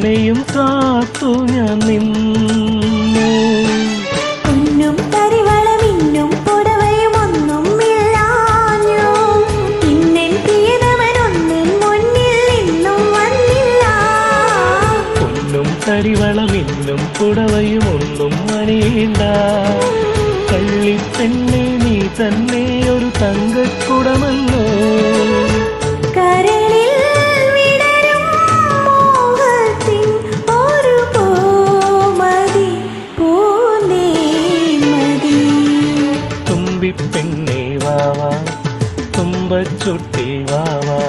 നിന്നെയും കാത്തു ഞാൻ നിന്നു. പൊന്നും തരിവളമിന്നും പുടവയും ഒന്നും ഇല്ലാഞ്ഞു. ഇന്നെൻ പ്രിയതമനൊന്നിൻ മുന്നിൽ ഇന്നും വന്നില്ല. പൊന്നും തരിവളമിന്നും പുടവയും ഒന്നും അണിയില്ല. കള്ളിപ്പെണ്ണെ നീ തന്നെ ഒരു തങ്കക്കുടമല്ലോ. കരളിൽ വിടരും മോഹത്തിൻ ഒരു പൂമതി പൂന്തേൻമതി. തുമ്പിപ്പെണ്ണെ വാവാ തുമ്പച്ചുട്ടി വാവാ.